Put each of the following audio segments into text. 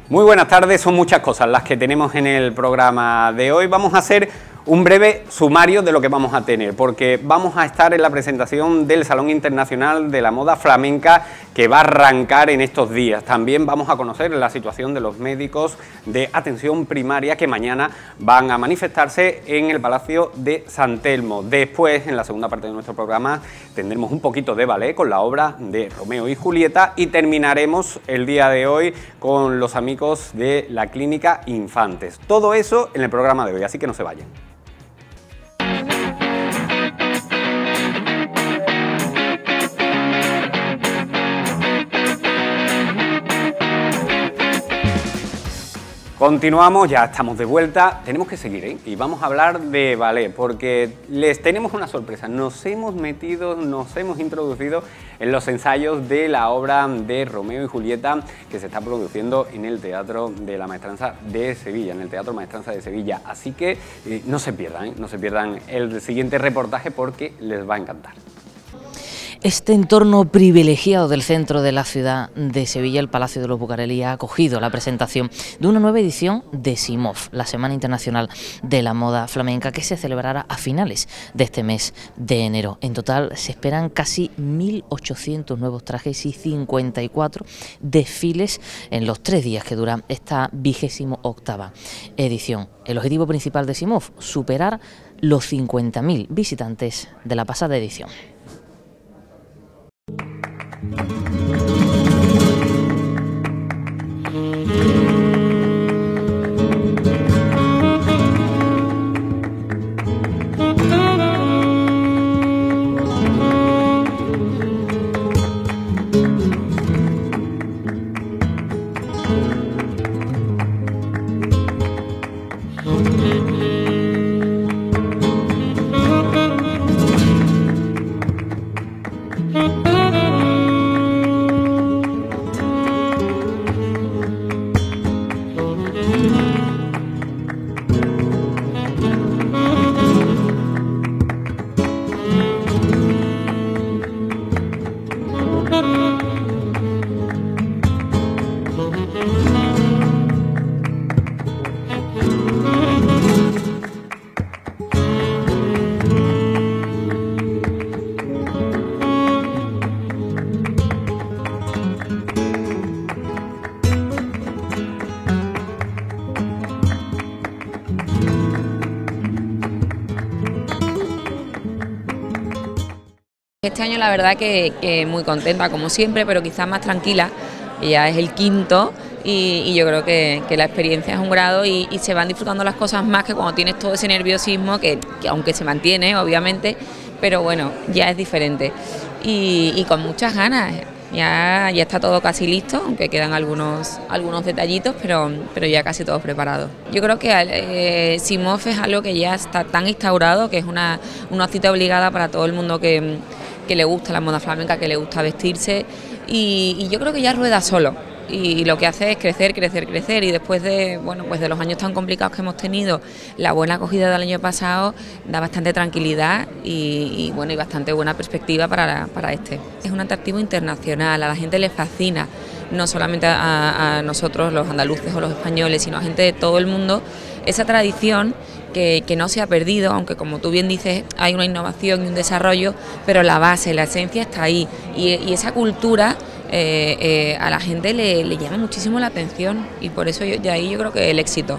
Muy buenas tardes, son muchas cosas las que tenemos en el programa de hoy. Vamos a hacer un breve sumario de lo que vamos a tener, porque vamos a estar en la presentación del Salón Internacional de la Moda Flamenca, que va a arrancar en estos días. También vamos a conocer la situación de los médicos de atención primaria que mañana van a manifestarse en el Palacio de San Telmo. Después, en la segunda parte de nuestro programa, tendremos un poquito de ballet con la obra de Romeo y Julieta y terminaremos el día de hoy con los amigos de la Clínica Infantes. Todo eso en el programa de hoy, así que no se vayan. Continuamos, ya estamos de vuelta, tenemos que seguir, y vamos a hablar de ballet porque les tenemos una sorpresa. Nos hemos introducido en los ensayos de la obra de Romeo y Julieta que se está produciendo en el Teatro de la Maestranza de Sevilla, en el Teatro Maestranza de Sevilla. Así que no se pierdan el siguiente reportaje porque les va a encantar. Este entorno privilegiado del centro de la ciudad de Sevilla, el Palacio de los Bucareli, ha acogido la presentación de una nueva edición de SIMOF, la Semana Internacional de la Moda Flamenca, que se celebrará a finales de este mes de enero. En total se esperan casi 1.800 nuevos trajes y 54 desfiles en los 3 días que dura esta 28ª edición. El objetivo principal de SIMOF, superar los 50.000 visitantes de la pasada edición. Este año la verdad que muy contenta como siempre, pero quizás más tranquila, ya es el 5.º y yo creo que la experiencia es un grado y se van disfrutando las cosas más que cuando tienes todo ese nerviosismo que aunque se mantiene obviamente, pero bueno, ya es diferente y con muchas ganas. Ya está todo casi listo, aunque quedan algunos detallitos, pero ya casi todo preparado. Yo creo que SIMOF es algo que ya está tan instaurado que es una cita obligada para todo el mundo que le gusta la moda flamenca, que le gusta vestirse y yo creo que ya rueda solo y lo que hace es crecer y después de los años tan complicados que hemos tenido, la buena acogida del año pasado da bastante tranquilidad y bastante buena perspectiva para este. Es un atractivo internacional, a la gente le fascina, no solamente a nosotros los andaluces o los españoles, sino a gente de todo el mundo, esa tradición que no se ha perdido, aunque como tú bien dices hay una innovación y un desarrollo, pero la base, la esencia está ahí y esa cultura a la gente le llama muchísimo la atención y por eso de ahí yo creo que el éxito.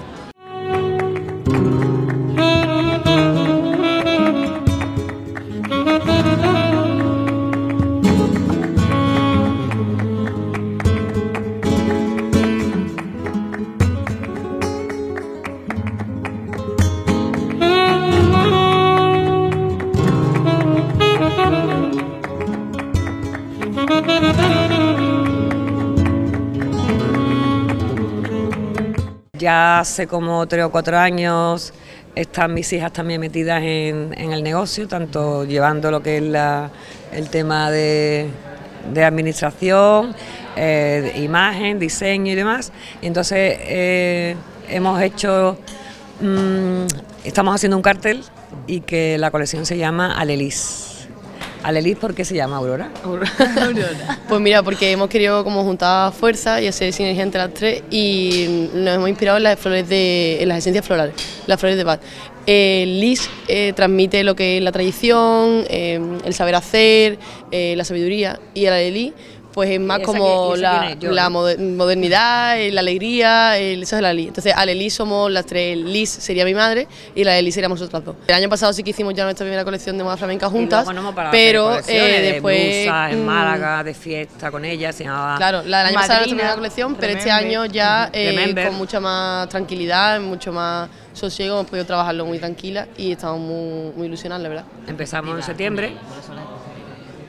Ya hace como 3 o 4 años están mis hijas también metidas en el negocio, tanto llevando lo que es el tema de administración, imagen, diseño y demás. Y entonces hemos hecho, estamos haciendo un cartel y que la colección se llama Alelis. Alelis, ¿por qué se llama Aurora? Aurora. Pues mira, porque hemos querido como juntar fuerzas y hacer sinergia entre las tres y nos hemos inspirado en las flores en las esencias florales, las flores de Bach. Lis transmite lo que es la tradición, el saber hacer, la sabiduría, y el Alelí pues es más como la modernidad, la alegría, eso es la Alelí. Entonces Alelí somos las tres, Lis sería mi madre y la Alelí seríamos nosotras dos. El año pasado sí que hicimos ya nuestra primera colección de moda flamenca juntas, pero después de blusas en Málaga, de fiesta con ella, se llamaba... Claro, la del año pasado era nuestra primera colección, pero este año ya Remember. con mucha más tranquilidad, mucho más sosiego, hemos podido trabajarlo muy tranquila y estamos muy ilusionados, la verdad. Empezamos en septiembre.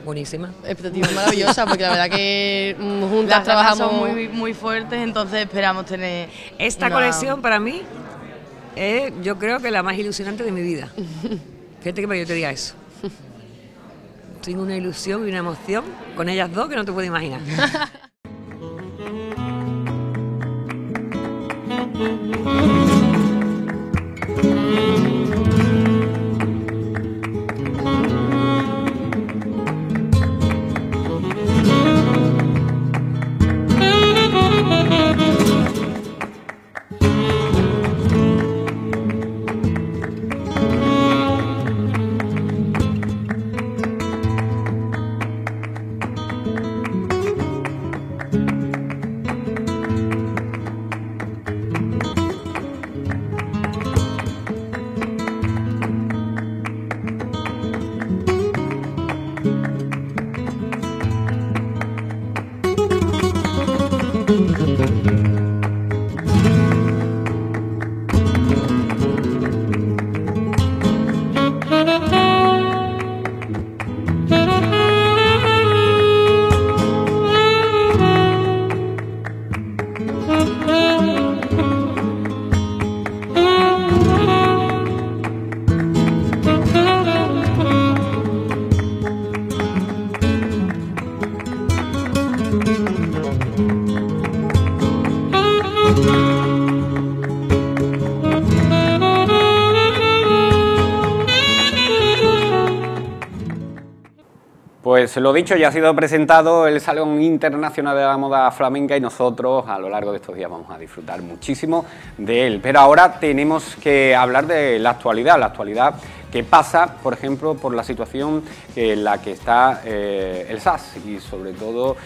Buenísima. Expectativas maravillosas, porque la verdad que juntas las trabajamos son muy fuertes, entonces esperamos tener esta colección para mí es, yo creo que la más ilusionante de mi vida. Fíjate que para que yo te diga eso. Tengo una ilusión y una emoción con ellas dos que no te puedo imaginar. Pues lo dicho, ya ha sido presentado el Salón Internacional de la Moda Flamenca y nosotros a lo largo de estos días vamos a disfrutar muchísimo de él. Pero ahora tenemos que hablar de la actualidad que pasa, por ejemplo, por la situación en la que está el SAS y sobre todo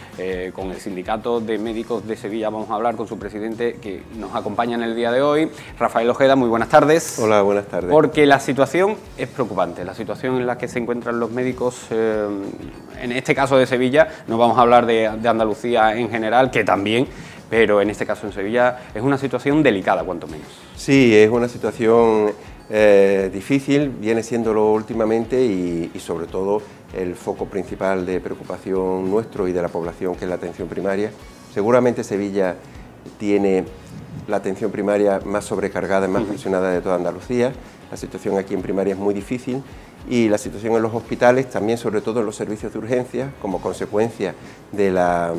con el Sindicato de Médicos de Sevilla. Vamos a hablar con su presidente que nos acompaña en el día de hoy, Rafael Ojeda. Muy buenas tardes. Hola, buenas tardes. Porque la situación es preocupante, la situación en la que se encuentran los médicos, en este caso de Sevilla, no vamos a hablar de Andalucía en general, que también, pero en este caso en Sevilla es una situación delicada, cuanto menos. Sí, es una situación difícil, viene siéndolo últimamente y sobre todo el foco principal de preocupación nuestro y de la población, que es la atención primaria. Seguramente Sevilla tiene la atención primaria más sobrecargada y más presionada de toda Andalucía. La situación aquí en primaria es muy difícil y la situación en los hospitales, también sobre todo en los servicios de urgencia, como consecuencia de las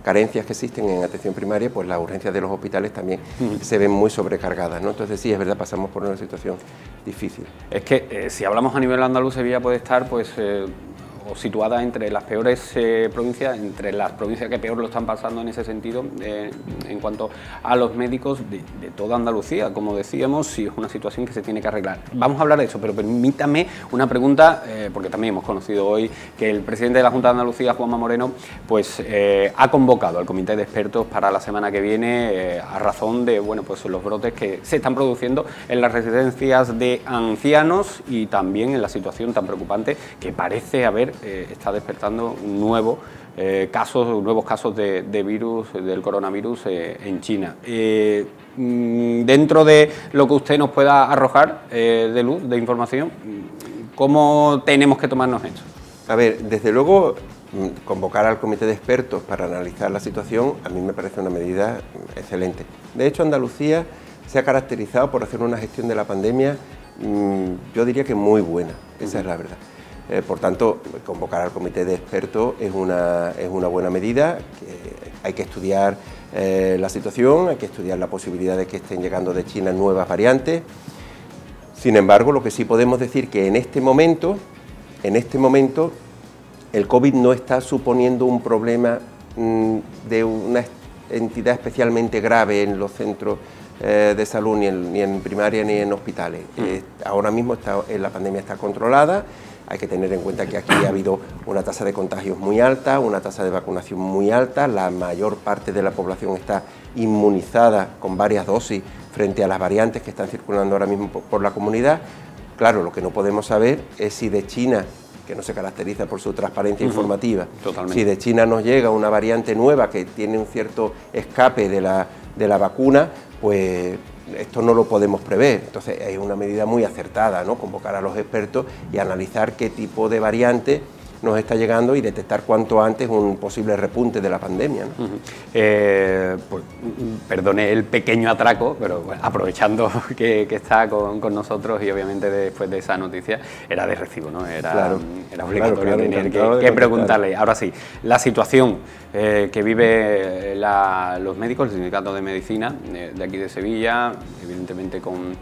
carencias que existen en atención primaria, pues las urgencias de los hospitales también se ven muy sobrecargadas, ¿no? Entonces sí, es verdad, pasamos por una situación difícil. Es que si hablamos a nivel andaluz, Sevilla puede estar pues o situada entre las peores provincias, entre las provincias que peor lo están pasando en ese sentido, en cuanto a los médicos de toda Andalucía. Como decíamos, sí es una situación que se tiene que arreglar. Vamos a hablar de eso, pero permítame una pregunta, porque también hemos conocido hoy que el presidente de la Junta de Andalucía, Juanma Moreno, pues ha convocado al comité de expertos para la semana que viene a razón de pues los brotes que se están produciendo en las residencias de ancianos y también en la situación tan preocupante que parece haber está despertando nuevos casos de virus, del coronavirus en China. Dentro de lo que usted nos pueda arrojar de luz, de información, ¿cómo tenemos que tomarnos esto? A ver, desde luego, convocar al comité de expertos para analizar la situación a mí me parece una medida excelente. De hecho, Andalucía se ha caracterizado por hacer una gestión de la pandemia, yo diría que muy buena, esa es la verdad. Por tanto, convocar al comité de expertos es una buena medida. Hay que estudiar la situación, hay que estudiar la posibilidad de que estén llegando de China nuevas variantes. Sin embargo, lo que sí podemos decir que en este momento en este momento el COVID no está suponiendo un problema de una entidad especialmente grave en los centros de salud, ni en primaria ni en hospitales. Ahora mismo la pandemia está controlada. Hay que tener en cuenta que aquí ha habido una tasa de contagios muy alta, una tasa de vacunación muy alta, la mayor parte de la población está inmunizada con varias dosis frente a las variantes que están circulando ahora mismo por la comunidad. Claro, lo que no podemos saber es si de China, que no se caracteriza por su transparencia informativa, si de China nos llega una variante nueva que tiene un cierto escape de la vacuna, pues esto no lo podemos prever. Entonces es una medida muy acertada, ¿no? Convocar a los expertos y analizar qué tipo de variante nos está llegando y detectar cuanto antes un posible repunte de la pandemia, ¿no? Pues, perdone el pequeño atraco, pero bueno, aprovechando que está con nosotros y obviamente después de esa noticia era de recibo, ¿no? Era obligatorio tener que preguntarle. Ahora sí, la situación que vive los médicos, el Sindicato de Medicina de aquí de Sevilla, evidentemente con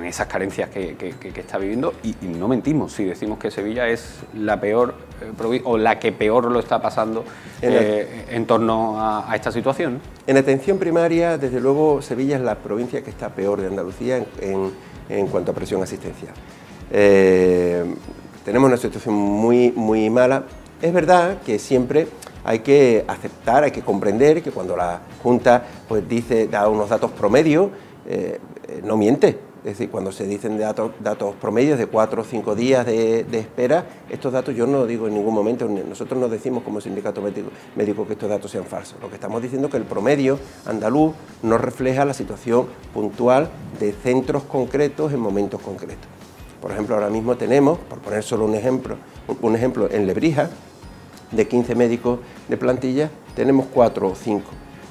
esas carencias que está viviendo, y no mentimos si decimos que Sevilla es la peor o la que peor lo está pasando en torno a esta situación. En atención primaria, desde luego, Sevilla es la provincia que está peor de Andalucía en cuanto a presión asistencial. Tenemos una situación muy mala. Es verdad que siempre hay que aceptar, hay que comprender que cuando la Junta pues da unos datos promedio, no miente. Es decir, cuando se dicen datos promedios de 4 o 5 días de espera, estos datos yo no lo digo en ningún momento, nosotros no decimos como sindicato médico que estos datos sean falsos. Lo que estamos diciendo es que el promedio andaluz no refleja la situación puntual de centros concretos en momentos concretos. Por ejemplo, ahora mismo tenemos, por poner solo un ejemplo, en Lebrija, de 15 médicos de plantilla, tenemos 4 o 5.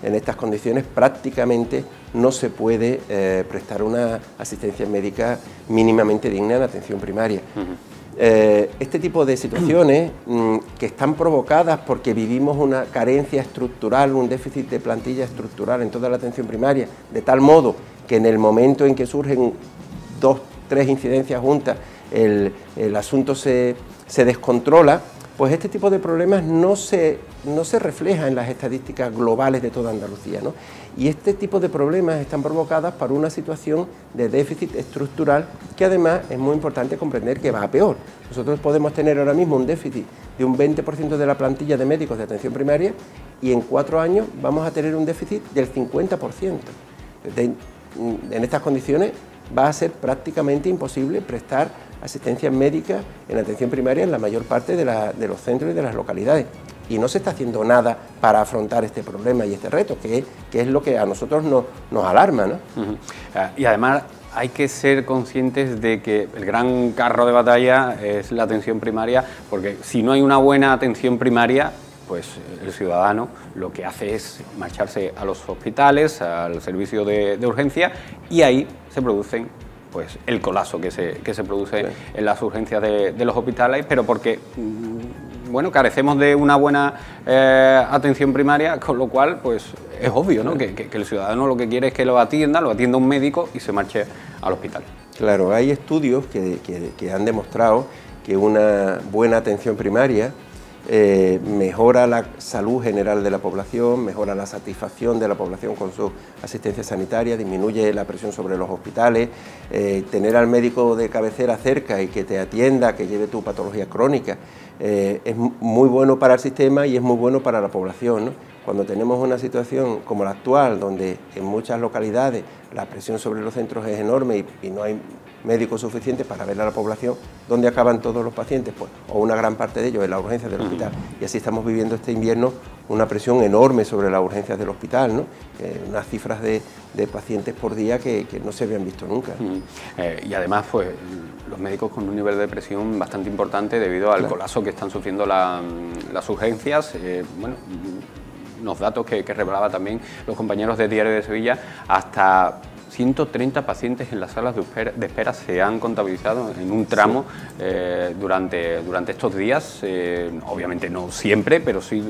En estas condiciones prácticamente no se puede prestar una asistencia médica mínimamente digna en atención primaria. Este tipo de situaciones que están provocadas porque vivimos una carencia estructural, un déficit de plantilla estructural en toda la atención primaria, de tal modo que en el momento en que surgen 2 o 3 incidencias juntas, el asunto se descontrola, pues este tipo de problemas no se refleja en las estadísticas globales de toda Andalucía, ¿no? Y este tipo de problemas están provocados por una situación de déficit estructural que además es muy importante comprender que va a peor. Nosotros podemos tener ahora mismo un déficit de un 20% de la plantilla de médicos de atención primaria y en 4 años vamos a tener un déficit del 50%. En estas condiciones va a ser prácticamente imposible prestar asistencia médica en atención primaria en la mayor parte de los centros y de las localidades. Y no se está haciendo nada para afrontar este problema y este reto, que es lo que a nosotros nos alarma, ¿no? Y además hay que ser conscientes de que el gran carro de batalla es la atención primaria, porque si no hay una buena atención primaria, pues el ciudadano lo que hace es marcharse a los hospitales, al servicio de urgencia, y ahí se producen pues el colapso que se produce en las urgencias de los hospitales, pero porque bueno, carecemos de una buena atención primaria, con lo cual pues es obvio, ¿no? que el ciudadano lo que quiere es que lo atienda un médico y se marche al hospital. Claro, hay estudios que han demostrado que una buena atención primaria mejora la salud general de la población, mejora la satisfacción de la población con su asistencia sanitaria, disminuye la presión sobre los hospitales, tener al médico de cabecera cerca y que te atienda, que lleve tu patología crónica, es muy bueno para el sistema y es muy bueno para la población, ¿no? Cuando tenemos una situación como la actual, donde en muchas localidades la presión sobre los centros es enorme y no hay médicos suficientes para ver a la población, ¿dónde acaban todos los pacientes? Pues, o una gran parte de ellos en la urgencia del hospital. Y así estamos viviendo este invierno una presión enorme sobre las urgencias del hospital, ¿no? Unas cifras de pacientes por día que no se habían visto nunca. Y además, pues, los médicos con un nivel de presión bastante importante debido al colapso que están sufriendo las urgencias. Bueno, unos datos que revelaba también los compañeros de Diario de Sevilla, hasta 130 pacientes en las salas de espera se han contabilizado en un tramo durante estos días, obviamente no siempre, pero sí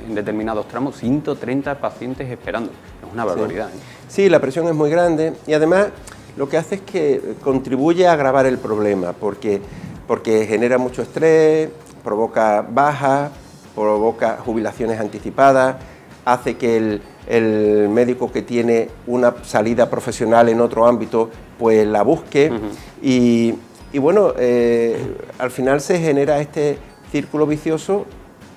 en determinados tramos, 130 pacientes esperando. Es una barbaridad. Sí, la presión es muy grande y además lo que hace es que contribuye a agravar el problema, porque porque genera mucho estrés, provoca bajas, provoca jubilaciones anticipadas, hace que el médico que tiene una salida profesional en otro ámbito, pues la busque. Y bueno, al final se genera este círculo vicioso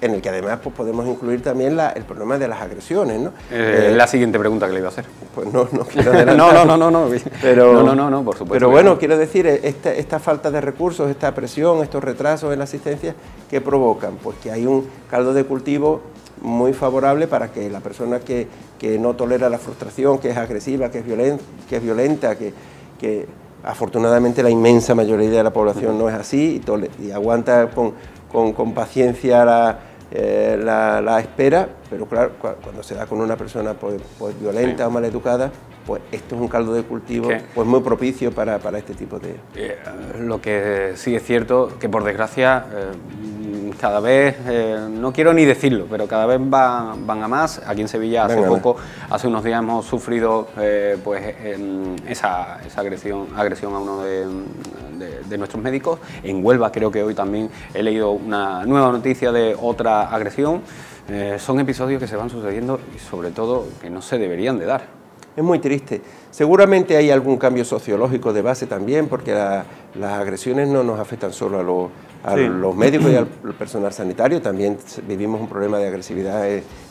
en el que además pues, podemos incluir también el problema de las agresiones, ¿no? La siguiente pregunta que le iba a hacer. Pues no quiero adelantar. No, por supuesto. Pero bueno, quiero decir, esta falta de recursos, esta presión, estos retrasos en la asistencia, ¿qué provocan? Pues que hay un caldo de cultivo muy favorable para que la persona que no tolera la frustración, que es agresiva, que es violenta, que afortunadamente la inmensa mayoría de la población no es así y aguanta con paciencia la espera, pero claro, cuando se da con una persona pues violenta o maleducada, pues esto es un caldo de cultivo pues muy propicio para este tipo de... Lo que sí es cierto, que por desgracia cada vez, no quiero ni decirlo, pero cada vez van a más. Aquí en Sevilla hace unos días hemos sufrido pues esa agresión a uno de nuestros médicos. En Huelva creo que hoy también he leído una nueva noticia de otra agresión. Son episodios que se van sucediendo y sobre todo que no se deberían de dar. Es muy triste. Seguramente hay algún cambio sociológico de base también, porque las agresiones no nos afectan solo a los médicos y al personal sanitario, también vivimos un problema de agresividad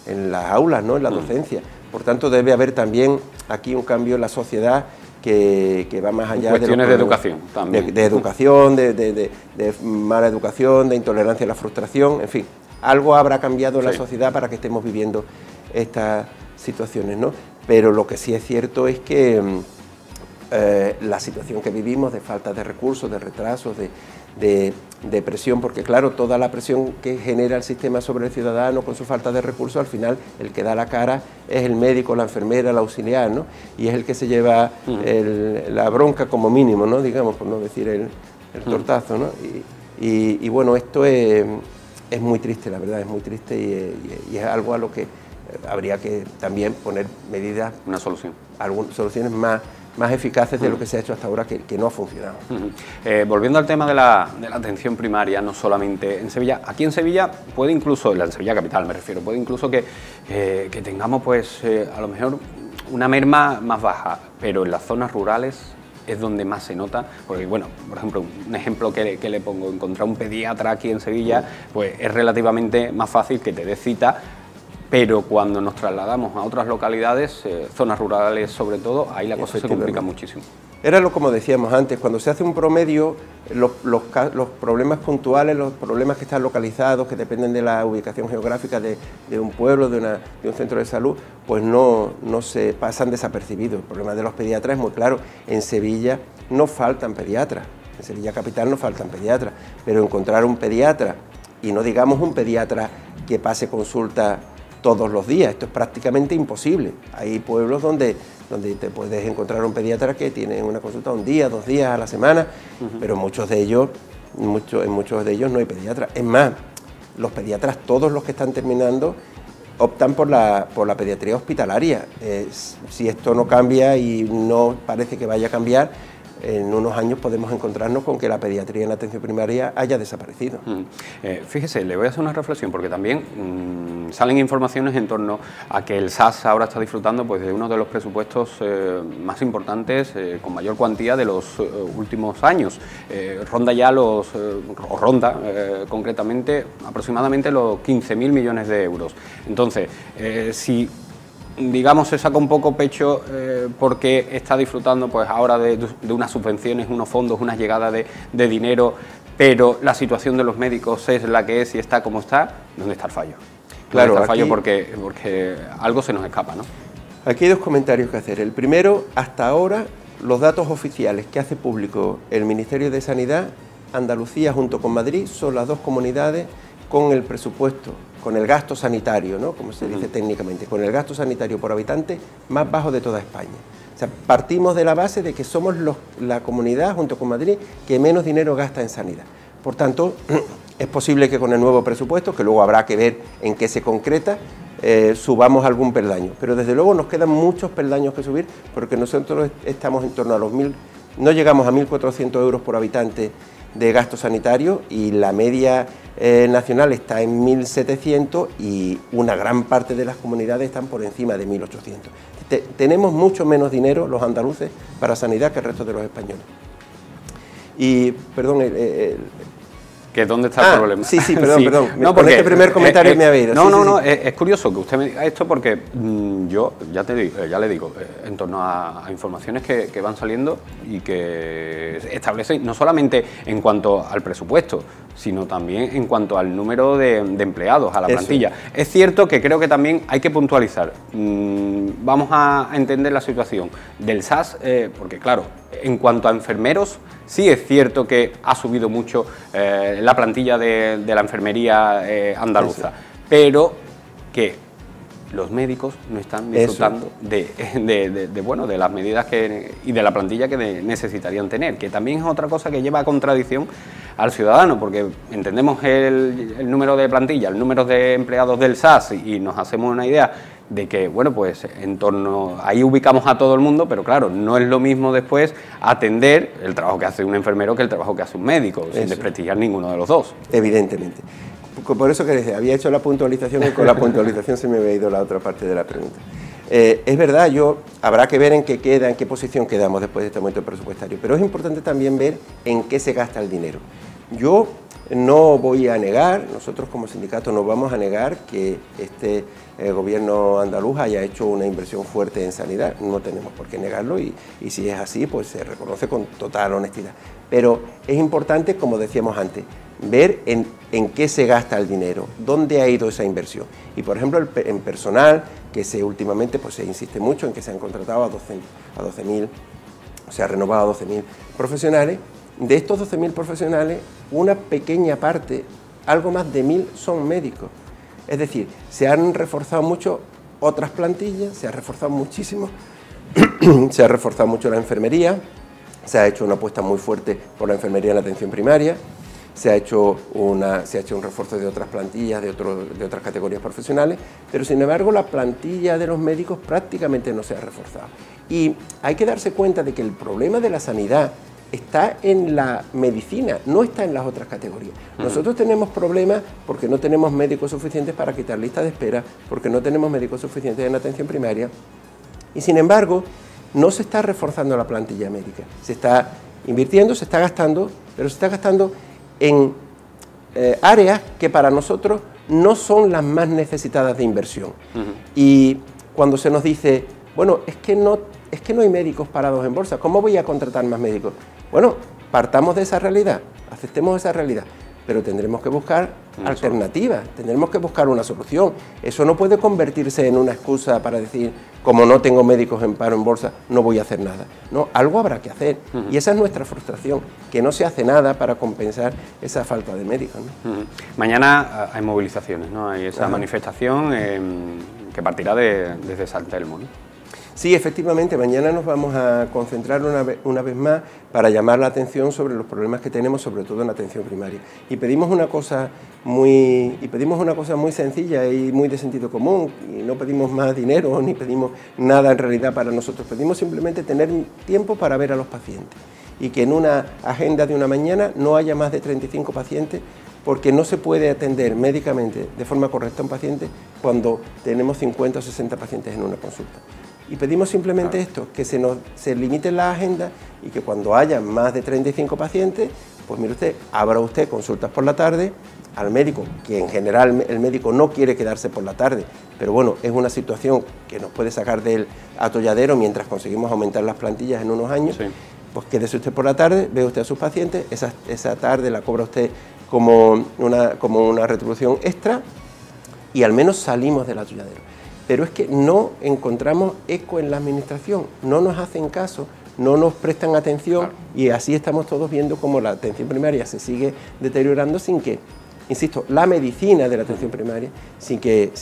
en las aulas, ¿no? En la docencia. Por tanto, debe haber también aquí un cambio en la sociedad que va más allá de cuestiones de educación también. De educación, de mala educación, de intolerancia a la frustración, en fin. Algo habrá cambiado en la sociedad para que estemos viviendo estas situaciones, ¿no? Pero lo que sí es cierto es que la situación que vivimos de falta de recursos, de retrasos, de presión, porque claro, toda la presión que genera el sistema sobre el ciudadano con su falta de recursos, al final el que da la cara es el médico, la enfermera, el auxiliar, ¿no? Y es el que se lleva la bronca como mínimo, ¿no? Digamos, por no decir el tortazo, ¿no? Y bueno, esto es muy triste, la verdad, es muy triste y es algo a lo que habría que también poner medidas, algunas soluciones más eficaces de lo que se ha hecho hasta ahora, que no ha funcionado. Volviendo al tema de la atención primaria, no solamente en Sevilla, aquí en Sevilla puede incluso, en Sevilla capital me refiero, puede incluso que tengamos pues a lo mejor una merma más baja, pero en las zonas rurales es donde más se nota, porque bueno, por ejemplo, un ejemplo que le pongo, encontrar un pediatra aquí en Sevilla, pues es relativamente más fácil que te dé cita. Pero cuando nos trasladamos a otras localidades, zonas rurales sobre todo, ahí la cosa se complica muchísimo. Era como decíamos antes, cuando se hace un promedio, los problemas puntuales, los problemas que están localizados, que dependen de la ubicación geográfica de un pueblo, de un centro de salud, pues no se pasan desapercibidos. El problema de los pediatras es muy claro. En Sevilla no faltan pediatras, en Sevilla capital no faltan pediatras, pero encontrar un pediatra, y no digamos un pediatra que pase consulta todos los días, esto es prácticamente imposible. Hay pueblos donde te puedes encontrar un pediatra que tiene una consulta un día, 2 días a la semana, pero en muchos de ellos no hay pediatra. Es más, los pediatras, todos los que están terminando, optan por la pediatría hospitalaria. Si esto no cambia y no parece que vaya a cambiar, en unos años podemos encontrarnos con que la pediatría en la atención primaria haya desaparecido. Fíjese, le voy a hacer una reflexión, porque también salen informaciones en torno a que el SAS ahora está disfrutando pues, de uno de los presupuestos más importantes, con mayor cuantía de los últimos años. Ronda ya concretamente aproximadamente los 15.000 millones de euros. Entonces, si digamos se saca un poco pecho porque está disfrutando pues ahora de unas subvenciones, unos fondos, unas llegadas de dinero, pero la situación de los médicos es la que es y está como está, ¿dónde está el fallo? Claro, está el fallo porque algo se nos escapa, ¿no? Aquí hay 2 comentarios que hacer. El primero, hasta ahora, los datos oficiales que hace público el Ministerio de Sanidad, Andalucía junto con Madrid, son las 2 comunidades con el presupuesto, con el gasto sanitario, ¿no? Como se dice técnicamente, con el gasto sanitario por habitante más bajo de toda España. O sea, partimos de la base de que somos la comunidad, junto con Madrid, que menos dinero gasta en sanidad. Por tanto, es posible que con el nuevo presupuesto, que luego habrá que ver en qué se concreta, subamos algún peldaño. Pero desde luego nos quedan muchos peldaños que subir, porque nosotros estamos en torno a los 1.000, no llegamos a 1.400 euros por habitante de gasto sanitario y la media nacional está en 1.700 y una gran parte de las comunidades están por encima de 1.800. Tenemos mucho menos dinero los andaluces para sanidad que el resto de los españoles. Y, perdón, ¿Que dónde está el problema? Sí, perdón, sí. perdón. No, porque este primer comentario me ha ido. No, es curioso que usted me diga esto porque yo ya le digo, en torno a informaciones que van saliendo y que establecen no solamente en cuanto al presupuesto, sino también en cuanto al número de empleados, a la plantilla. Es cierto que creo que también hay que puntualizar. Vamos a entender la situación del SAS, porque claro, en cuanto a enfermeros, sí es cierto que ha subido mucho la plantilla de la enfermería andaluza, pero que los médicos no están disfrutando de las medidas y de la plantilla que necesitarían tener, que también es otra cosa que lleva a contradicción al ciudadano, porque entendemos el número de plantilla, el número de empleados del SAS y nos hacemos una idea de que, bueno, pues en torno, ahí ubicamos a todo el mundo, pero claro, no es lo mismo después atender el trabajo que hace un enfermero que el trabajo que hace un médico, sin desprestigiar ninguno de los dos. Evidentemente. Por eso que les había hecho la puntualización y con la puntualización se me había ido la otra parte de la pregunta. Es verdad, habrá que ver en qué queda, en qué posición quedamos después de este momento presupuestario, pero es importante también ver en qué se gasta el dinero. Yo no voy a negar, nosotros como sindicato no vamos a negar que este gobierno andaluz haya hecho una inversión fuerte en sanidad, no tenemos por qué negarlo y si es así, pues se reconoce con total honestidad. Pero es importante, como decíamos antes, ver en qué se gasta el dinero, dónde ha ido esa inversión. Y por ejemplo, en personal, que últimamente pues, se insiste mucho en que se han contratado a 12.000, se ha renovado a 12.000 profesionales. De estos 12.000 profesionales, una pequeña parte, algo más de 1.000, son médicos. Es decir, se han reforzado mucho otras plantillas, se ha reforzado muchísimo, se ha reforzado mucho la enfermería, se ha hecho una apuesta muy fuerte por la enfermería en la atención primaria, se ha hecho un refuerzo de otras plantillas, de otras categorías profesionales, pero sin embargo la plantilla de los médicos prácticamente no se ha reforzado. Y hay que darse cuenta de que el problema de la sanidad está en la medicina, no está en las otras categorías. Nosotros tenemos problemas porque no tenemos médicos suficientes para quitar listas de espera, porque no tenemos médicos suficientes en atención primaria, y sin embargo no se está reforzando la plantilla médica. Se está invirtiendo, se está gastando, pero se está gastando en áreas que para nosotros no son las más necesitadas de inversión. Y cuando se nos dice, bueno, es que no hay médicos parados en bolsa, ¿cómo voy a contratar más médicos? Bueno, partamos de esa realidad, aceptemos esa realidad, pero tendremos que buscar alternativas, tendremos que buscar una solución. Eso no puede convertirse en una excusa para decir, como no tengo médicos en paro en bolsa, no voy a hacer nada. No, algo habrá que hacer. Y esa es nuestra frustración, que no se hace nada para compensar esa falta de médicos, ¿no? Mañana hay movilizaciones, ¿no? Hay esa manifestación que partirá desde San Telmo, ¿no? Sí, efectivamente, mañana nos vamos a concentrar una vez más para llamar la atención sobre los problemas que tenemos, sobre todo en la atención primaria. Y pedimos una cosa muy sencilla y muy de sentido común, y no pedimos más dinero ni pedimos nada en realidad para nosotros, pedimos simplemente tener tiempo para ver a los pacientes y que en una agenda de una mañana no haya más de 35 pacientes, porque no se puede atender médicamente de forma correcta a un paciente cuando tenemos 50 o 60 pacientes en una consulta. Y pedimos simplemente esto, que se limite la agenda y que cuando haya más de 35 pacientes, pues mire usted, abra usted consultas por la tarde al médico, que en general el médico no quiere quedarse por la tarde, pero bueno, es una situación que nos puede sacar del atolladero mientras conseguimos aumentar las plantillas en unos años. Sí. Pues quédese usted por la tarde, ve usted a sus pacientes, esa tarde la cobra usted como una retribución extra y al menos salimos del atolladero. Pero es que no encontramos eco en la administración, no nos hacen caso, no nos prestan atención y así estamos todos viendo cómo la atención primaria se sigue deteriorando sin que, insisto, la medicina de la atención primaria, sin que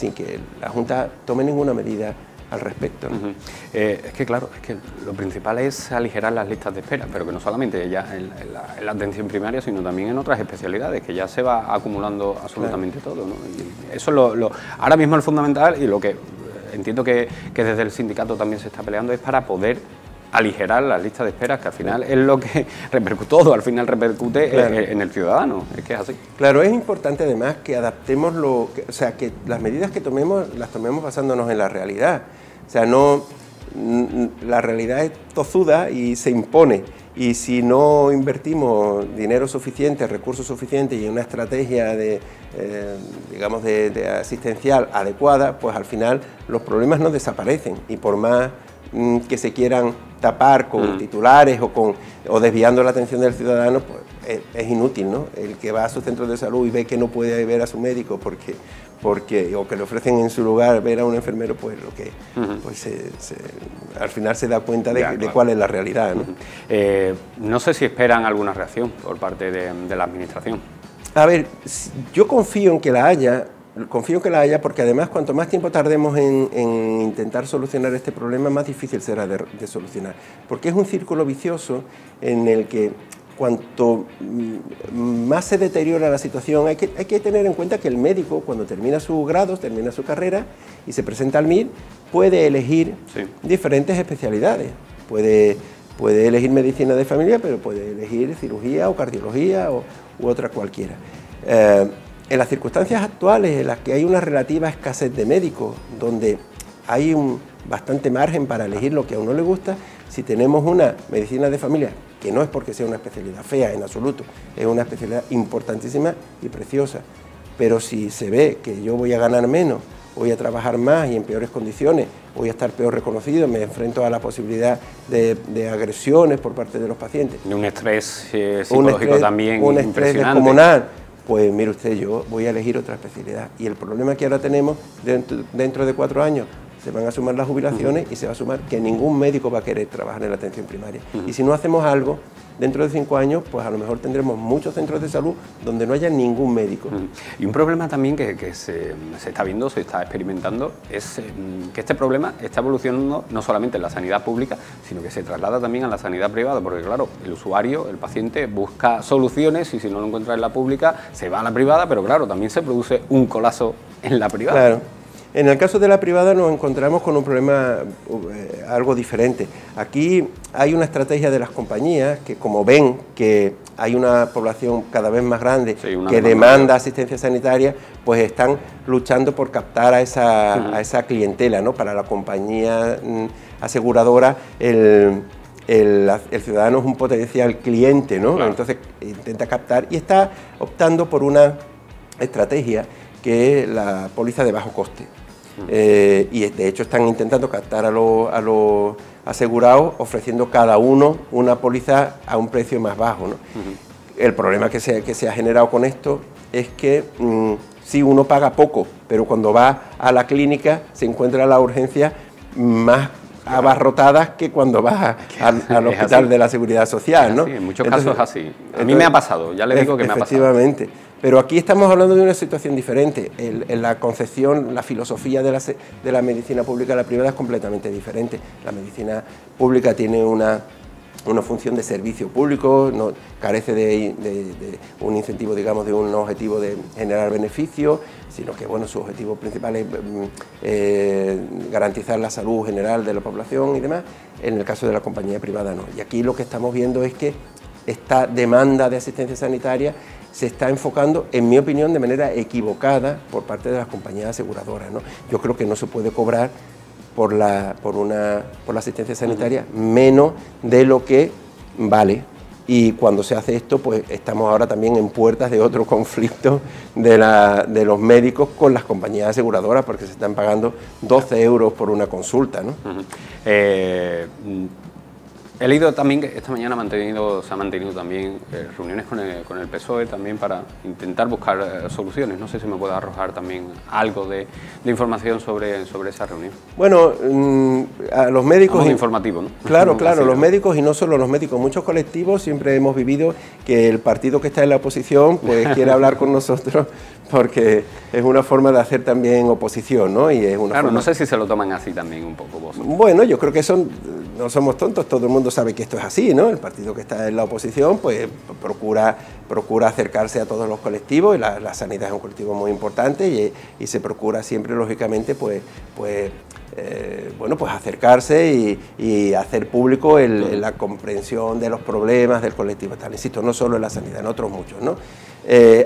la Junta tome ninguna medida al respecto, ¿no? Es que claro, es que lo principal es aligerar las listas de espera, pero que no solamente ya en la atención primaria, sino también en otras especialidades, que ya se va acumulando absolutamente todo, ¿no? Y eso es ahora mismo el fundamental y lo que entiendo que desde el sindicato también se está peleando es para poder aligerar las listas de espera, que al final es lo que todo al final repercute claro. En el ciudadano, es que es así. Claro, es importante además que adaptemos o sea, que las medidas que tomemos las tomemos basándonos en la realidad. O sea, no, la realidad es tozuda y se impone, y si no invertimos dinero suficiente, recursos suficientes y una estrategia digamos de asistencial adecuada, pues al final los problemas no desaparecen, y por más que se quieran tapar con titulares o desviando la atención del ciudadano, pues es inútil, ¿no? El que va a su centro de salud y ve que no puede ver a su médico o que le ofrecen en su lugar ver a un enfermero, pues lo que pues al final se da cuenta de cuál es la realidad, ¿no? No sé si esperan alguna reacción por parte de la administración. A ver, yo confío en que la haya. Porque además cuanto más tiempo tardemos en intentar solucionar este problema, más difícil será de solucionar. Porque es un círculo vicioso en el que cuanto más se deteriora la situación, hay que tener en cuenta que el médico, cuando termina sus grados, termina su carrera y se presenta al MIR, puede elegir diferentes especialidades. Puede elegir medicina de familia, pero puede elegir cirugía o cardiología u otra cualquiera. En las circunstancias actuales en las que hay una relativa escasez de médicos, donde hay bastante margen para elegir lo que a uno le gusta, si tenemos una medicina de familia, que no es porque sea una especialidad fea en absoluto, es una especialidad importantísima y preciosa, pero si se ve que yo voy a ganar menos, voy a trabajar más y en peores condiciones, voy a estar peor reconocido, me enfrento a la posibilidad de agresiones por parte de los pacientes. De un estrés psicológico también un estrés impresionante. descomunal. Pues mire usted, yo voy a elegir otra especialidad. Y el problema que ahora tenemos, dentro de 4 años, se van a sumar las jubilaciones y se va a sumar que ningún médico va a querer trabajar en la atención primaria. Y si no hacemos algo, dentro de 5 años, pues a lo mejor tendremos muchos centros de salud donde no haya ningún médico. Y un problema también que se está viendo, se está experimentando, es que este problema está evolucionando no solamente en la sanidad pública, sino que se traslada también a la sanidad privada, porque claro, el usuario, el paciente, busca soluciones y si no lo encuentra en la pública, se va a la privada, pero claro, también se produce un colapso en la privada. Claro. En el caso de la privada nos encontramos con un problema algo diferente. Aquí hay una estrategia de las compañías que, como ven que hay una población cada vez más grande que demanda asistencia sanitaria, pues están luchando por captar a esa clientela, ¿no? Para la compañía aseguradora, el ciudadano es un potencial cliente, ¿no? Claro. Entonces intenta captar y está optando por una estrategia que es la póliza de bajo coste. Y de hecho están intentando captar a los asegurados ofreciendo cada uno una póliza a un precio más bajo, ¿no? El problema que se ha generado con esto es que sí, uno paga poco, pero cuando va a la clínica se encuentra la urgencia más abarrotadas que cuando vas al hospital de la Seguridad Social, ¿no? Sí, en muchos casos es así. A mí me ha pasado, ya le digo que me ha pasado. Efectivamente. Pero aquí estamos hablando de una situación diferente. En la concepción, la filosofía de la medicina pública y la privada es completamente diferente. La medicina pública tiene una función de servicio público, no carece de un incentivo, digamos, de un objetivo de generar beneficios, sino que bueno, su objetivo principal es garantizar la salud general de la población y demás. En el caso de la compañía privada no. Y aquí lo que estamos viendo es que esta demanda de asistencia sanitaria se está enfocando, en mi opinión, de manera equivocada por parte de las compañías aseguradoras, ¿no? Yo creo que no se puede cobrar por la asistencia sanitaria menos de lo que vale. Y cuando se hace esto, pues estamos ahora también en puertas de otro conflicto de los médicos con las compañías aseguradoras, porque se están pagando 12 euros por una consulta, ¿no? He leído también que esta mañana se han mantenido también reuniones con el PSOE también para intentar buscar soluciones. No sé si me puede arrojar también algo de información sobre esa reunión. Bueno, a los médicos... informativo, ¿no? Claro, los médicos y no solo los médicos, muchos colectivos siempre hemos vivido que el partido que está en la oposición pues quiere hablar con nosotros porque es una forma de hacer también oposición, ¿no? Y es una claro, forma... no sé si se lo toman así también un poco vosotros. Bueno, yo creo que no somos tontos, todo el mundo sabe que esto es así, ¿no? El partido que está en la oposición pues procura acercarse a todos los colectivos, y la sanidad es un colectivo muy importante y se procura siempre, lógicamente, bueno, pues acercarse y hacer público la comprensión de los problemas del colectivo tal. Insisto, no solo en la sanidad, en otros muchos, ¿no?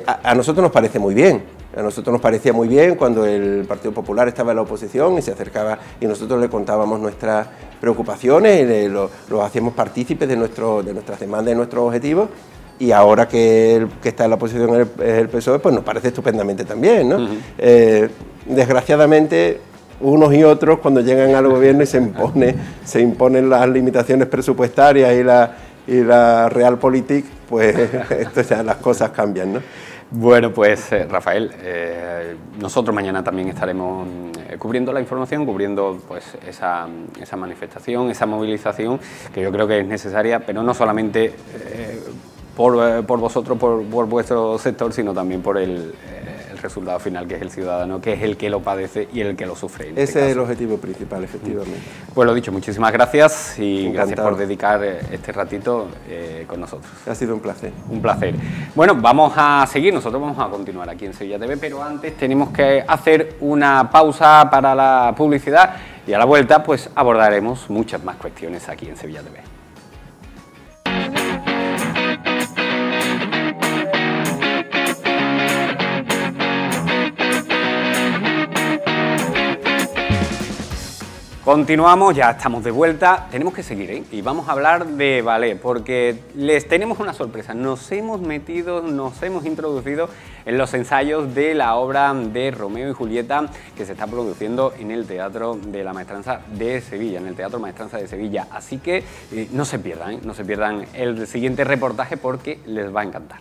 A nosotros nos parece muy bien. A nosotros nos parecía muy bien cuando el Partido Popular estaba en la oposición y se acercaba y nosotros le contábamos nuestras preocupaciones y los hacíamos partícipes de nuestras demandas y nuestros objetivos. Y ahora que está en la oposición el PSOE, pues nos parece estupendamente también, ¿no? Desgraciadamente, unos y otros, cuando llegan al gobierno y se imponen las limitaciones presupuestarias y la realpolitik, pues esto ya las cosas cambian, ¿no? Bueno, pues Rafael, nosotros mañana también estaremos cubriendo la información, cubriendo pues esa manifestación, esa movilización, que yo creo que es necesaria, pero no solamente por vosotros, por vuestro sector, sino también por el resultado final, que es el ciudadano, que es el que lo padece y el que lo sufre. Ese es el objetivo principal, efectivamente. Pues lo dicho, muchísimas gracias y Encantado. Gracias por dedicar este ratito con nosotros. Ha sido un placer. Un placer. Bueno, vamos a seguir, nosotros vamos a continuar aquí en Sevilla TV, pero antes tenemos que hacer una pausa para la publicidad y a la vuelta pues abordaremos muchas más cuestiones aquí en Sevilla TV. Continuamos, ya estamos de vuelta, tenemos que seguir, ¿eh? Y vamos a hablar de ballet, porque les tenemos una sorpresa, nos hemos introducido en los ensayos de la obra de Romeo y Julieta que se está produciendo en el Teatro de la Maestranza de Sevilla, en el Teatro Maestranza de Sevilla, así que no se pierdan el siguiente reportaje porque les va a encantar.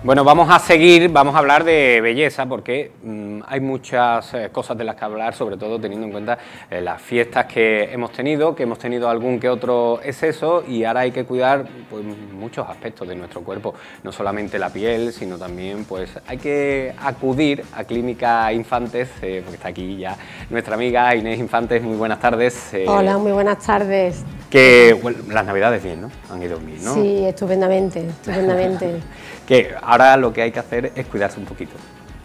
Bueno, vamos a seguir, vamos a hablar de belleza porque hay muchas cosas de las que hablar, sobre todo teniendo en cuenta las fiestas que hemos tenido algún que otro exceso y ahora hay que cuidar pues, muchos aspectos de nuestro cuerpo, no solamente la piel, sino también pues hay que acudir a Clínica Infantes, porque está aquí ya nuestra amiga Inés Infantes, muy buenas tardes. Hola, muy buenas tardes. Que bueno, las navidades bien, ¿no? Han ido bien, ¿no? Sí, estupendamente, estupendamente. Que ahora lo que hay que hacer es cuidarse un poquito.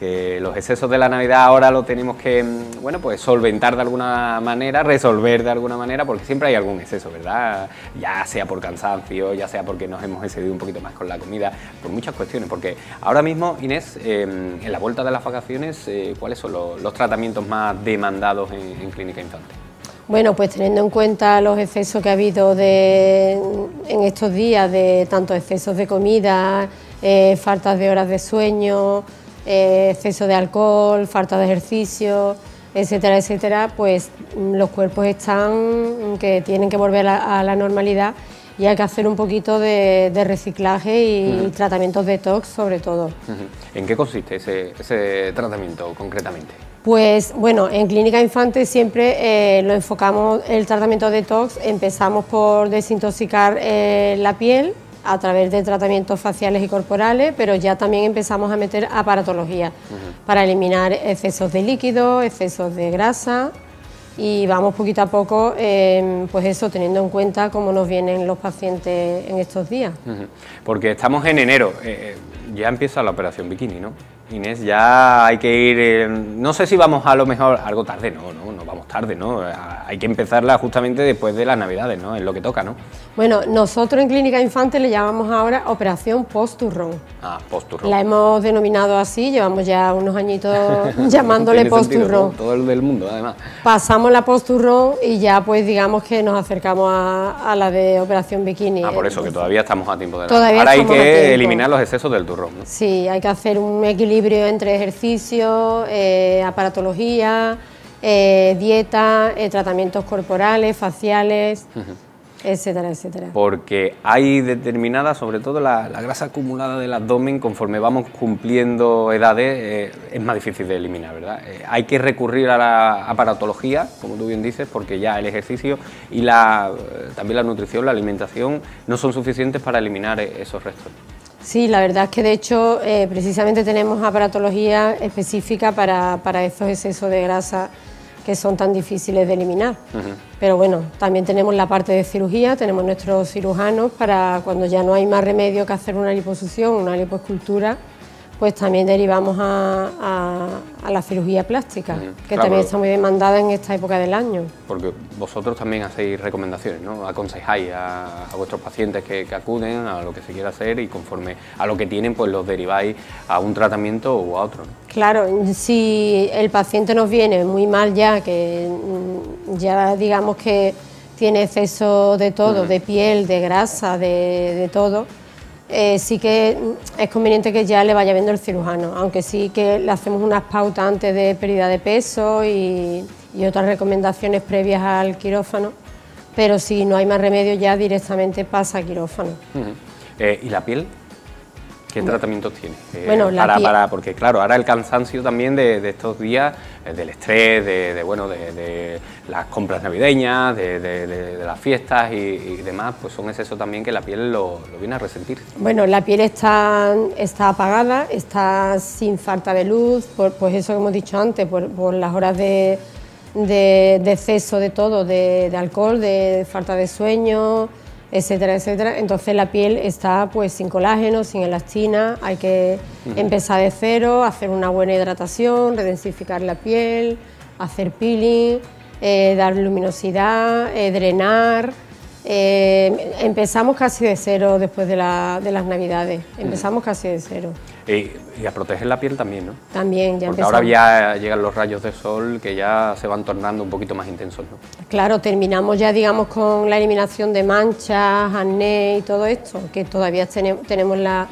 que los excesos de la Navidad ahora lo tenemos que, bueno, pues solventar de alguna manera, resolver de alguna manera, porque siempre hay algún exceso, ¿verdad? Ya sea por cansancio, ya sea porque nos hemos excedido un poquito más con la comida, por muchas cuestiones, porque ahora mismo, Inés, en la vuelta de las vacaciones, ¿cuáles son los tratamientos más demandados en Clínica Infante? Bueno, pues teniendo en cuenta los excesos que ha habido en estos días, de tanto excesos de comida, faltas de horas de sueño, exceso de alcohol, falta de ejercicio, etcétera, etcétera, pues los cuerpos están que tienen que volver a la normalidad y hay que hacer un poquito de reciclaje y tratamientos detox sobre todo. ¿En qué consiste ese tratamiento concretamente? Pues bueno, en Clínica Infante siempre lo enfocamos, el tratamiento detox, empezamos por desintoxicar la piel a través de tratamientos faciales y corporales, pero ya también empezamos a meter aparatología para eliminar excesos de líquido, excesos de grasa y vamos poquito a poco, pues eso, teniendo en cuenta cómo nos vienen los pacientes en estos días. Porque estamos en enero, ya empieza la operación bikini, ¿no? Inés, ya hay que ir, no sé si vamos a lo mejor, algo tarde, no vamos tarde, ¿no? Hay que empezarla justamente después de las Navidades, ¿no? Es lo que toca, ¿no? Bueno, nosotros en Clínica Infante le llamamos ahora operación post-turrón. Ah, post-turrón. La hemos denominado así, llevamos ya unos añitos llamándole post-turrón. Todo el del mundo, además. Pasamos la post-turrón y ya pues digamos que nos acercamos a la de operación bikini. Ah, por eso, que todavía estamos a tiempo de nada. Ahora hay que eliminar los excesos del turrón, ¿no? Sí, hay que hacer un equilibrio entre ejercicio, aparatología, dieta, tratamientos corporales, faciales, etcétera, etcétera. Porque hay determinada, sobre todo la grasa acumulada del abdomen, conforme vamos cumpliendo edades, es más difícil de eliminar, ¿verdad? Hay que recurrir a la aparatología, como tú bien dices, porque ya el ejercicio y también la nutrición, la alimentación, no son suficientes para eliminar esos restos. Sí, la verdad es que de hecho precisamente tenemos aparatología específica para estos excesos de grasa que son tan difíciles de eliminar. Pero bueno, también tenemos la parte de cirugía, tenemos nuestros cirujanos para cuando ya no hay más remedio que hacer una liposucción, una lipoescultura, pues también derivamos a la cirugía plástica, que claro, también está muy demandada en esta época del año. Porque vosotros también hacéis recomendaciones, ¿no? Aconsejáis a vuestros pacientes que acuden a lo que se quiera hacer y conforme a lo que tienen, pues los deriváis a un tratamiento o a otro, ¿no? Claro, si el paciente nos viene muy mal ya, que ya digamos que tiene exceso de todo, de piel, de grasa, de todo, sí que es conveniente que ya le vaya viendo el cirujano, aunque sí que le hacemos unas pautas antes de pérdida de peso y otras recomendaciones previas al quirófano, pero si no hay más remedio ya directamente pasa a quirófano. ¿Y la piel? ¿Qué tratamientos tiene? Bueno, porque claro, ahora el cansancio también de estos días, del estrés, de las compras navideñas, de las fiestas y demás, pues son excesos también que la piel lo viene a resentir. Bueno, la piel está apagada, está sin falta de luz, pues eso que hemos dicho antes, por las horas de exceso de todo, de alcohol, de falta de sueño, etcétera, etcétera. Entonces la piel está pues sin colágeno, sin elastina, hay que empezar de cero, hacer una buena hidratación, redensificar la piel, hacer peeling, dar luminosidad, drenar. Empezamos casi de cero después de las Navidades, empezamos casi de cero. Y a proteger la piel también, ¿no? También, ya porque empezamos. Ahora ya llegan los rayos de sol que ya se van tornando un poquito más intensos, ¿no? Claro, terminamos ya, digamos, con la eliminación de manchas, acné y todo esto, que todavía tenemos la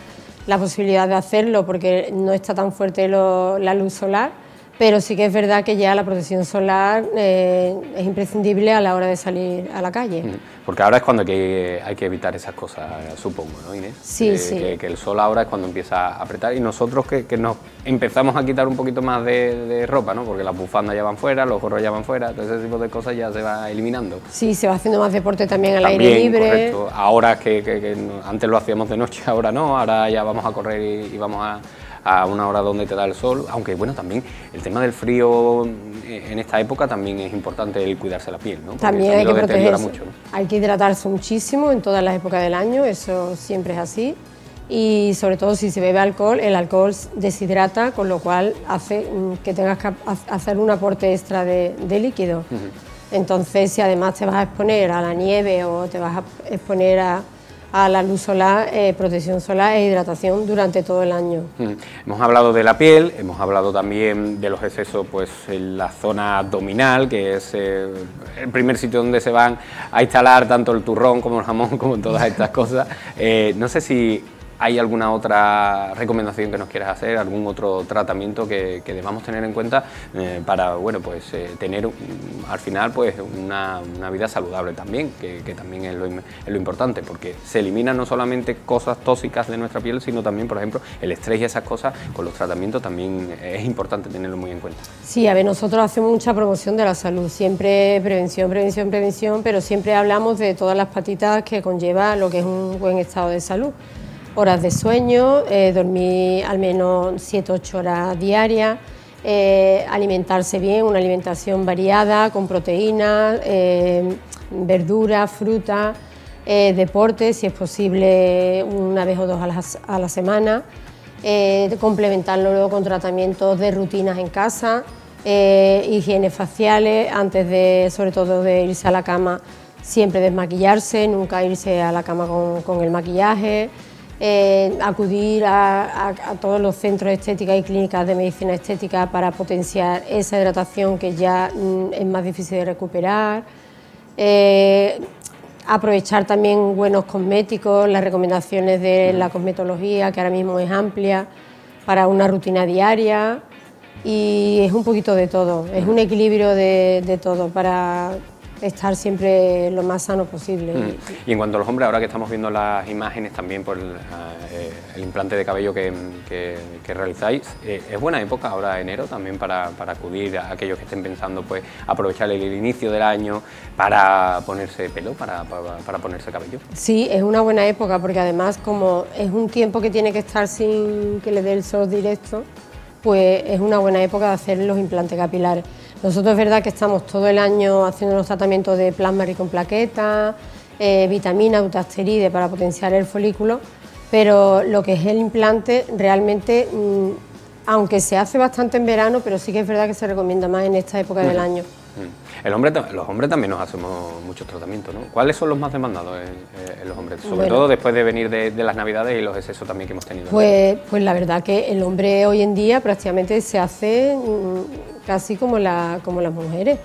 posibilidad de hacerlo porque no está tan fuerte la luz solar, pero sí que es verdad que ya la protección solar es imprescindible a la hora de salir a la calle. Porque ahora es cuando hay que evitar esas cosas, supongo, ¿no, Inés? Sí, sí. Que el sol ahora es cuando empieza a apretar y nosotros que nos empezamos a quitar un poquito más de ropa, ¿no? Porque las bufandas ya van fuera, los gorros ya van fuera, todo ese tipo de cosas ya se va eliminando. Sí, se va haciendo más deporte también al aire libre. Correcto. Ahora que antes lo hacíamos de noche, ahora no, ahora ya vamos a correr y vamos a una hora donde te da el sol, aunque bueno, también el tema del frío en esta época también es importante el cuidarse la piel, ¿no? Porque también hay que protegerse, mucho, ¿no? Hay que hidratarse muchísimo en todas las épocas del año, eso siempre es así, y sobre todo si se bebe alcohol, el alcohol deshidrata, con lo cual hace que tengas que hacer un aporte extra de líquido. Entonces, si además te vas a exponer a la nieve o te vas a exponer a la luz solar, protección solar e hidratación durante todo el año. Hemos hablado de la piel, hemos hablado también de los excesos pues, en la zona abdominal, que es el primer sitio donde se van a instalar tanto el turrón como el jamón, como todas estas cosas. No sé si ¿hay alguna otra recomendación que nos quieras hacer, algún otro tratamiento que debamos tener en cuenta para, bueno, pues tener al final pues una vida saludable también, que también es lo importante, porque se eliminan no solamente cosas tóxicas de nuestra piel, sino también, por ejemplo, el estrés y esas cosas con los tratamientos también es importante tenerlo muy en cuenta. Sí, a ver, nosotros hacemos mucha promoción de la salud, siempre prevención, prevención, prevención, pero siempre hablamos de todas las patitas que conlleva lo que es un buen estado de salud. Horas de sueño, dormir al menos 7-8 horas diarias, alimentarse bien, una alimentación variada, con proteínas, verduras, frutas, deporte, si es posible una vez o dos a la semana, complementarlo luego con tratamientos de rutinas en casa, higiene faciales, antes de, sobre todo de irse a la cama, siempre desmaquillarse, nunca irse a la cama con el maquillaje. Acudir a todos los centros de estética y clínicas de medicina estética para potenciar esa hidratación que ya es más difícil de recuperar. Aprovechar también buenos cosméticos, las recomendaciones de la cosmetología, que ahora mismo es amplia, para una rutina diaria, y es un poquito de todo, es un equilibrio de todo para estar siempre lo más sano posible. Y en cuanto a los hombres, ahora que estamos viendo las imágenes también por el implante de cabello que realizáis, ¿es buena época ahora enero también para acudir a aquellos que estén pensando pues aprovechar el inicio del año para ponerse pelo, para ponerse cabello? Sí, es una buena época porque además como es un tiempo que tiene que estar sin que le dé el sol directo, pues es una buena época de hacer los implantes capilares. Nosotros es verdad que estamos todo el año haciendo los tratamientos de plasma rico en plaquetas, vitamina, dutasteride para potenciar el folículo, pero lo que es el implante realmente, aunque se hace bastante en verano, pero sí que es verdad que se recomienda más en esta época del año. Los hombres también nos hacemos muchos tratamientos, ¿no? ¿Cuáles son los más demandados en los hombres? Sobre todo después de venir de las Navidades y los excesos también que hemos tenido. Pues la verdad que el hombre hoy en día prácticamente se hace casi como las mujeres.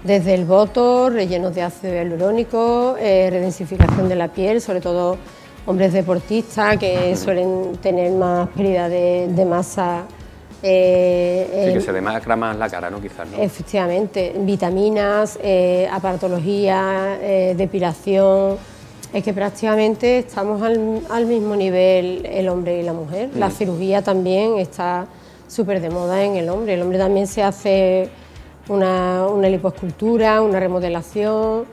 Desde el botox, rellenos de ácido hialurónico, redensificación de la piel, sobre todo hombres deportistas que suelen tener más pérdida de masa. Sí, que se demacra más la cara, ¿no? Quizás, ¿no? Efectivamente, vitaminas, aparatología, depilación. Es que prácticamente estamos al mismo nivel el hombre y la mujer. La cirugía también está súper de moda en el hombre. El hombre también se hace una lipoescultura, una remodelación,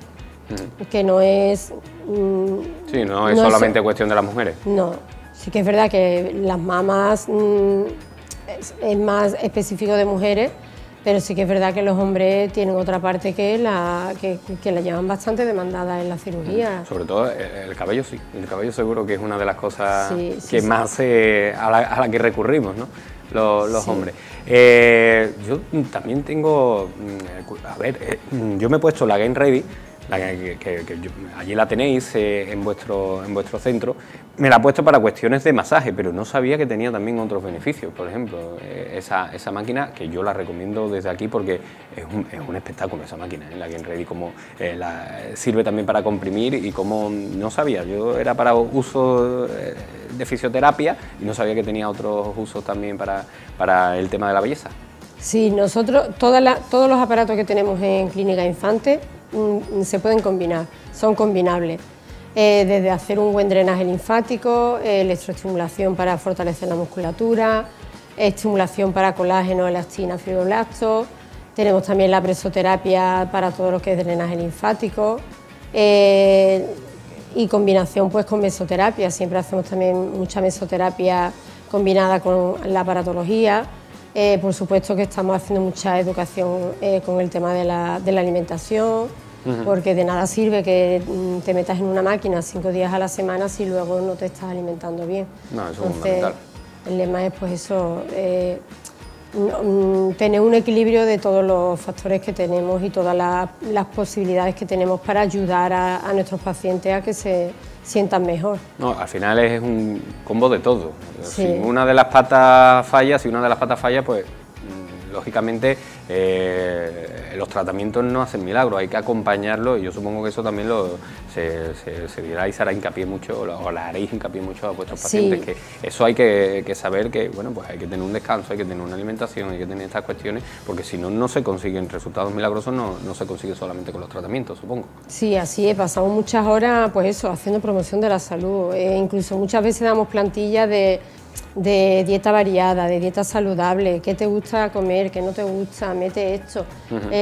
que no es... sí, no es solamente cuestión de las mujeres. No, sí que es verdad que las mamas es más específico de mujeres, pero sí que es verdad que los hombres tienen otra parte que la llevan bastante demandada en la cirugía. Sobre todo el cabello, sí. El cabello seguro que es una de las cosas que sí. más a la que recurrimos, ¿no? Los hombres. Yo también tengo, a ver, yo me he puesto la Game Ready, allí la tenéis en vuestro centro. Me la he puesto para cuestiones de masaje, pero no sabía que tenía también otros beneficios. Por ejemplo, esa máquina, que yo la recomiendo desde aquí porque es un espectáculo esa máquina, la Game Ready, como sirve también para comprimir, y como no sabía, yo era para uso de fisioterapia y no sabía que tenía otros usos también para el tema de la belleza. Sí, nosotros, todos los aparatos que tenemos en Clínica Infante se pueden combinar, son combinables. Desde hacer un buen drenaje linfático, electroestimulación para fortalecer la musculatura, estimulación para colágeno, elastina, fibroblastos. Tenemos también la presoterapia para todo lo que es drenaje linfático y combinación pues con mesoterapia. Siempre hacemos también mucha mesoterapia combinada con la aparatología. Por supuesto que estamos haciendo mucha educación con el tema de la alimentación. porque de nada sirve que te metas en una máquina 5 días a la semana si luego no te estás alimentando bien. No, eso es fundamental. El lema es pues eso, tener un equilibrio de todos los factores que tenemos y todas las posibilidades que tenemos para ayudar a nuestros pacientes a que se sientan mejor. No, al final es un combo de todo. Sí. Si una de las patas falla, pues lógicamente los tratamientos no hacen milagros, hay que acompañarlo, y yo supongo que eso también se dirá y se hará hincapié mucho, o la haréis hincapié mucho a vuestros pacientes, que eso hay que saber que, bueno, pues hay que tener un descanso, hay que tener una alimentación, hay que tener estas cuestiones, porque si no, no se consiguen resultados milagrosos, no se consigue solamente con los tratamientos, supongo. Sí, así es, pasamos muchas horas, pues eso, haciendo promoción de la salud, incluso muchas veces damos plantillas de dieta variada, de dieta saludable, qué te gusta comer, qué no te gusta, mete esto,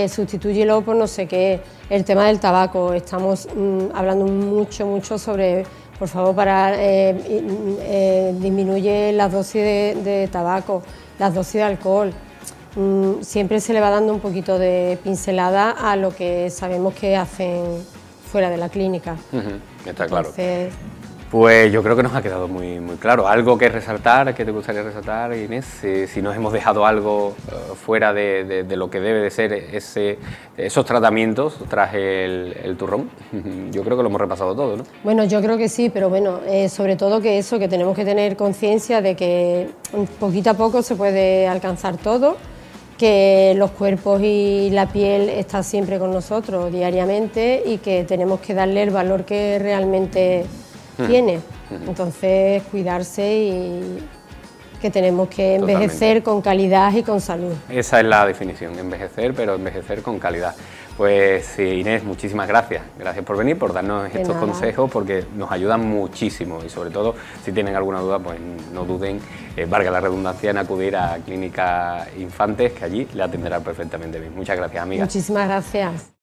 sustitúyelo por no sé qué. El tema del tabaco, estamos hablando mucho sobre, por favor, disminuye las dosis de tabaco, las dosis de alcohol. Siempre se le va dando un poquito de pincelada a lo que sabemos que hacen fuera de la clínica. Está claro. Entonces, pues yo creo que nos ha quedado muy claro. ¿Algo que resaltar, que te gustaría resaltar, Inés? Si nos hemos dejado algo fuera de lo que debe de ser esos tratamientos tras el turrón, yo creo que lo hemos repasado todo, ¿no? Bueno, yo creo que sí, pero bueno, sobre todo que tenemos que tener conciencia de que poquito a poco se puede alcanzar todo, que los cuerpos y la piel están siempre con nosotros diariamente y que tenemos que darle el valor que realmente tiene. Entonces, cuidarse y que tenemos que envejecer con calidad y con salud. Esa es la definición, envejecer, pero envejecer con calidad. Pues Inés, muchísimas gracias. Gracias por venir, por darnos estos consejos, porque nos ayudan muchísimo y sobre todo, si tienen alguna duda, pues no duden, valga la redundancia, en acudir a Clínica Infantes, que allí le atenderán perfectamente bien. Muchas gracias, amiga. Muchísimas gracias.